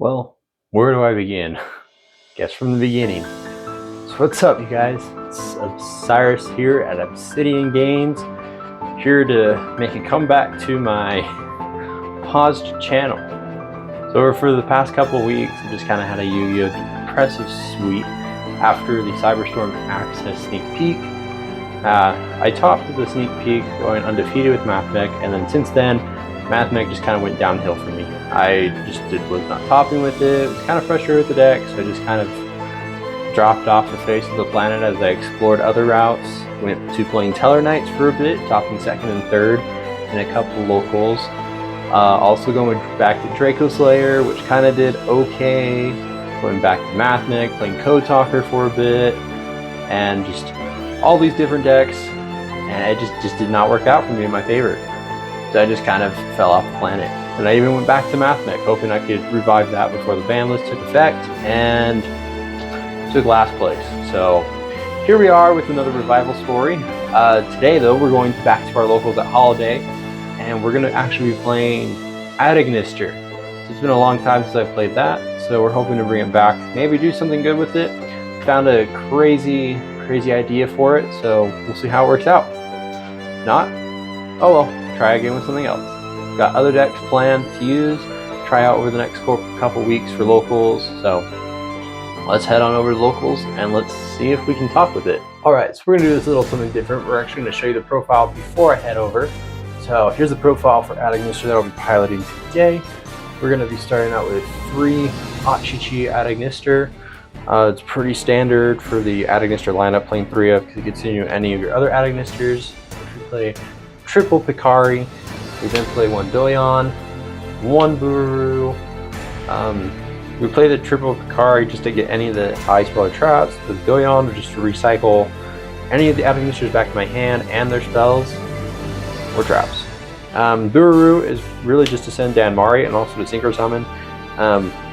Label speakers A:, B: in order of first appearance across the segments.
A: Well, where do I begin? Guess from the beginning. So what's up, you guys? It's Cyberse here at Obsidian Games, here to make a comeback to my paused channel. So for the past couple weeks, I just kind of had a Yu-Gi-Oh! Depressive sweep after the Cyberstorm Access sneak peek. I topped the sneak peek going undefeated with Mathmech, and then since then, Mathmech just kind of went downhill for me. I just was not topping with it. Was kind of frustrated with the deck, so I just kind of dropped off the face of the planet as I explored other routes. Went to playing Teller Knights for a bit, topping second and third in a couple locals. Also going back to Draco Slayer, which kind of did okay. Going back to Mathmech, playing Code Talker for a bit, and just all these different decks, and it just did not work out for me in my favor. So I just kind of fell off the planet. And I even went back to Mathmech, hoping I could revive that before the ban list took effect, and took last place. So here we are with another revival story. Today though, we're going back to our locals at Holiday, and we're gonna actually be playing Adagnister. So it's been a long time since I've played that, so we're hoping to bring it back, maybe do something good with it. Found a crazy idea for it, so we'll see how it works out. Not, oh well. Try again with something else. Got other decks planned to use, try out over the next couple weeks for locals. So let's head on over to locals and let's see if we can talk with it. All right, so we're gonna do this little something different. We're actually gonna show you the profile before I head over. So here's the profile for Adagnister that I'll be piloting today. We're gonna be starting out with 3 Achichi Adagnister. It's pretty standard for the Adagnister lineup, playing 3 of, because you can continue any of your other Adagnisters. If you play triple Picari, we then play 1 Doyon, 1 Buru. We play the triple Picari just to get any of the Ice Speller traps, the Doyon just to recycle any of the Adagnisters back to my hand and their spells or traps. Buru is really just to send Danmari and also to Synchro Summon.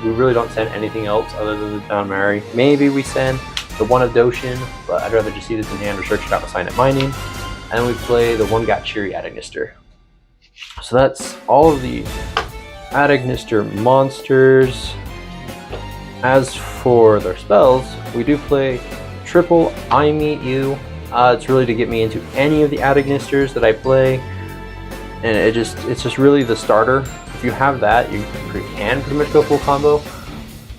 A: We really don't send anything else other than the Danmari. Maybe we send the 1 of Doshin, but I'd rather just see this in hand or search it out with Sign It Mining. And we play the 1 Gachiri Adagnister. So that's all of the Adagnister monsters. As for their spells, we do play triple I Meet You. It's really to get me into any of the Adagnisters that I play, and it's just really the starter. If you have that, you can pretty much go full combo,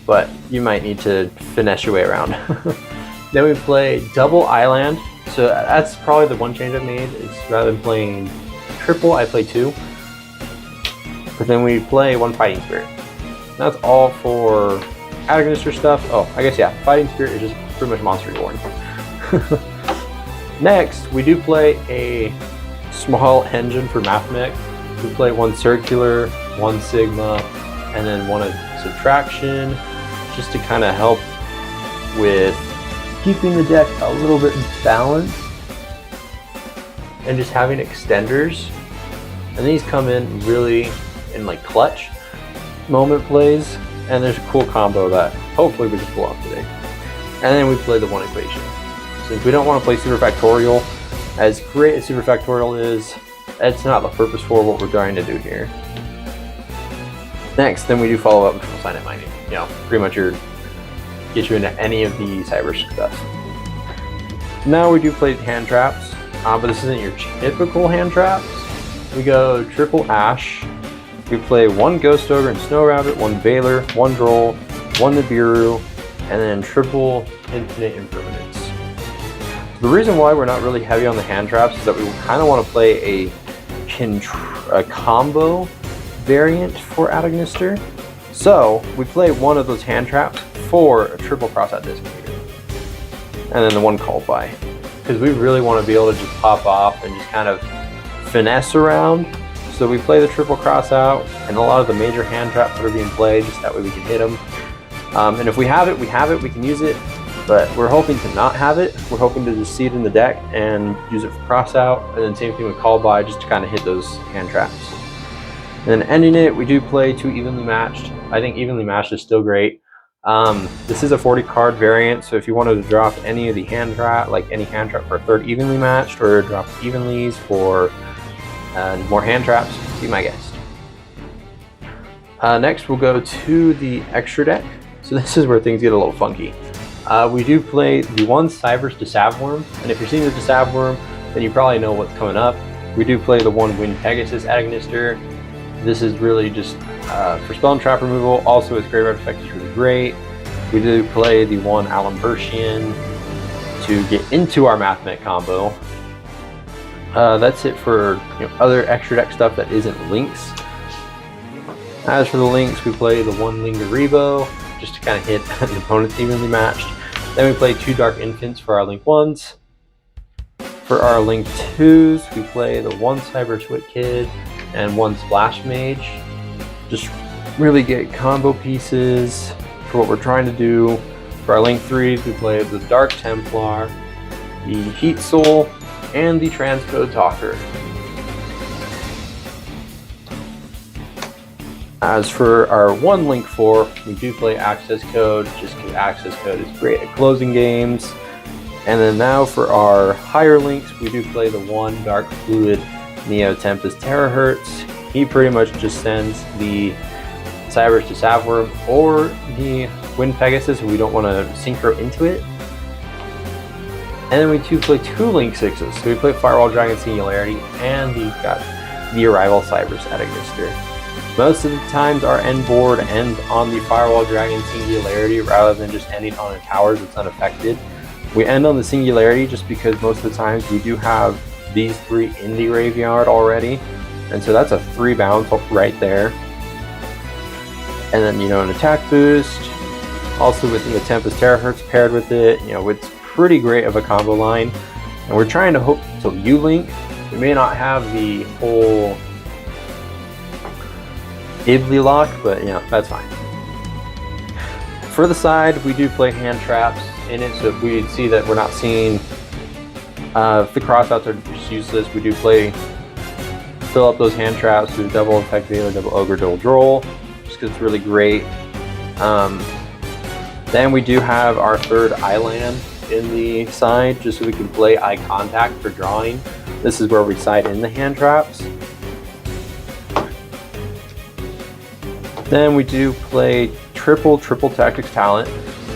A: but you might need to finesse your way around. Then we play double Island. So that's probably the one change I've made, is rather than playing triple, I play 2. But then we play 1 Fighting Spirit. That's all for Adagnister stuff. Oh, I guess yeah, Fighting Spirit is just pretty much Monster Reborn. Next, we do play a small engine for Mathmech. We play 1 Circular, 1 Sigma, and then 1 of Subtraction, just to kind of help with keeping the deck a little bit balanced and just having extenders. And these come in really in like clutch moment plays, and there's a cool combo that hopefully we can pull off today. And then we play the 1 Equation. Since we don't want to play Super Factorial, as great as Super Factorial is, it's not the purpose for what we're trying to do here. Next, then we do follow up with Triple Sign It Mining. You know, pretty much get you into any of the Cyberse stuff. Now we do play hand traps, but this isn't your typical hand traps. We go triple Ash. We play 1 Ghost Ogre and Snow Rabbit, 1 Veiler, 1 Droll, 1 Nibiru, and then triple Infinite Impermanence. The reason why we're not really heavy on the hand traps is that we kind of want to play a combo variant for Adagnister. So we play 1 of those hand traps for a triple Crossout Discovery, and then the 1 Call By, because we really want to be able to just pop off and just kind of finesse around. So we play the triple Crossout and a lot of the major hand traps that are being played, just that way we can hit them. And if we have it, we can use it, but we're hoping to not have it. We're hoping to just see it in the deck and use it for Crossout, and then same thing with Call By, just to kind of hit those hand traps. And then ending it, we do play 2 Evenly Matched. I think Evenly Matched is still great. This is a 40 card variant, so if you wanted to drop any of the hand trap, like any hand trap for a 3rd Evenly Matched, or drop Evenlies for more hand traps, be my guest. Next, we'll go to the extra deck. So this is where things get a little funky. We do play the one Cyberse to Savworm, and if you're seeing the Savworm, then you probably know what's coming up. We do play the one Wind Pegasus Agnister. This is really just for spell and trap removal. Also, its graveyard effect is really great. We do play the one Alambertian to get into our Mathmech combo. That's it for other extra deck stuff that isn't links. As for the links, we play the one Lingaribo just to kind of hit the opponents evenly matched. Then we play two Dark Infants for our link 1s. For our link 2s, we play the one Cyberse Wit Kid and one Splash Mage. Just really get combo pieces for what we're trying to do. For our link 3s, we play the Dark Templar, the Heat Soul, and the Transcode Talker. As for our one link 4, we do play Access Code, just because Access Code is great at closing games. And then now for our higher links, we do play the one Dark Fluid Neo Tempest Terahertz. He pretty much just sends the Cyberse to Savworm or the Wind Pegasus if we don't want to synchro into it. And then we do play two link 6s. So we play Firewall Dragon Singularity and we've got the Arrival Cyberse Agnister. Most of the times our end board ends on the Firewall Dragon Singularity rather than just ending on a tower that's unaffected. We end on the Singularity just because most of the times we do have these 3 in the graveyard already. And so that's a 3 bounce right there. And then, an attack boost. Also with the Tempest Terahertz paired with it, it's pretty great of a combo line. And we're trying to hope till you link. We may not have the whole Ibly lock, but that's fine. For the side, we do play hand traps in it, so if we see that we're not seeing if the crossouts are just useless, we do fill up those hand traps with double Effect Veiler, double Ogre, double Droll, just because it's really great. Then we do have our third Island in the side, just so we can play Eye Contact for drawing. This is where we side in the hand traps. Then we do play triple Tactics Talent,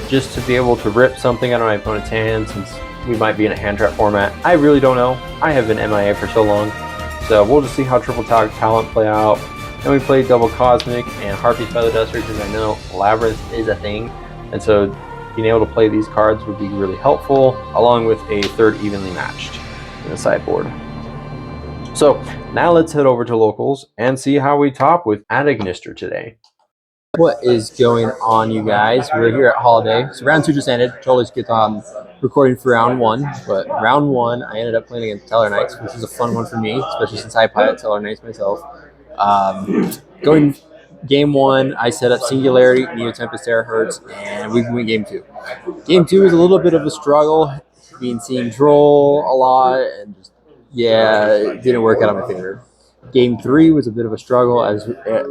A: just to be able to rip something out of my opponent's hand since we might be in a hand trap format. I really don't know. I have been MIA for so long. So we'll just see how triple Tactics Talent play out. Then we play double Cosmic and Harpy's Feather Duster because I know Labyrinth is a thing. And so being able to play these cards would be really helpful, along with a third evenly matched in the sideboard. So now let's head over to locals and see how we top with Agnister today. What is going on, you guys? We're here at Holiday. So round 2 just ended. Totally skipped on recording for round 1. But round 1, I ended up playing against Teller Knights, which is a fun one for me, especially since I pilot Teller Knights myself. Going game 1, I set up Singularity, Neo Tempest Terahertz, and we win game 2. Game 2 was a little bit of a struggle, seeing Droll a lot, and just, it didn't work out on my favor. Game 3 was a bit of a struggle as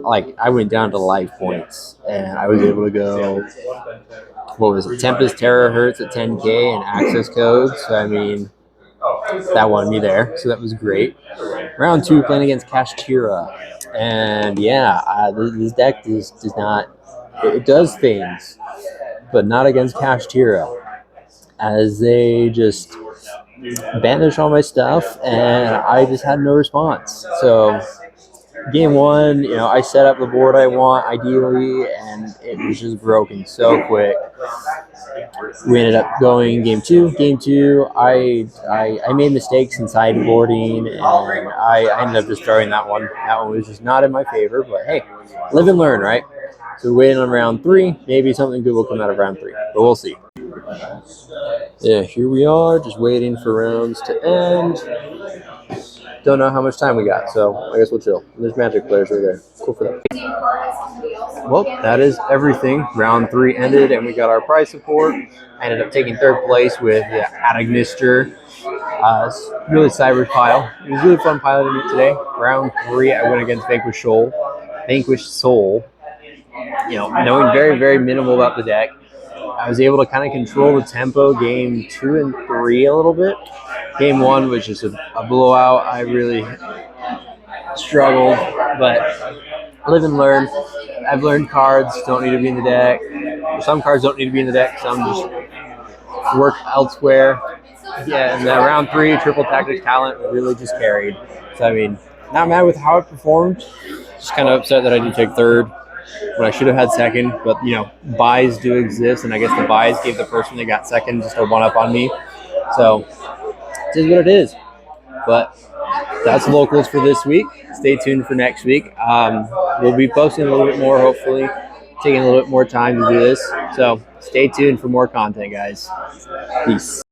A: I went down to life points and I was able to go, Tempest Terahertz at 10k and access code. So that won me there. So that was great. Round 2 playing against Kashtira, and this deck does not, it does things, but not against Kashtira, as they just banish all my stuff, and I just had no response. So game 1, I set up the board I want ideally, and it was just broken so quick. We ended up going game 2. Game 2, I made mistakes in sideboarding, and I ended up just throwing that one. That one was just not in my favor, but hey, live and learn, right? So we're waiting on round 3. Maybe something good will come out of round 3, but we'll see. Yeah, here we are, just waiting for rounds to end. Don't know how much time we got, so I guess we'll chill. There's Magic players right there. Cool for that. Well, that is everything. Round 3 ended, and we got our prize support. I ended up taking 3rd place with Agnister. Really Cyberse pile. It was really fun piloting it today. Round 3, I went against Vanquished Soul. Knowing very, very minimal about the deck, I was able to kind of control the tempo game 2 and 3 a little bit. Game 1 was just a blowout. I really struggled, but live and learn. I've learned cards don't need to be in the deck. Some cards don't need to be in the deck. Some just work elsewhere. Yeah, and then round 3, triple tactics talent really just carried. So I mean, not mad with how it performed. Just kind of upset that I did take third when I should have had second. But you know, buys do exist, and I guess the buys gave the person that got second just a 1-up on me. So it is what it is. But that's locals for this week. Stay tuned for next week. We'll be posting a little bit more, hopefully, taking a little bit more time to do this. So stay tuned for more content, guys. Peace.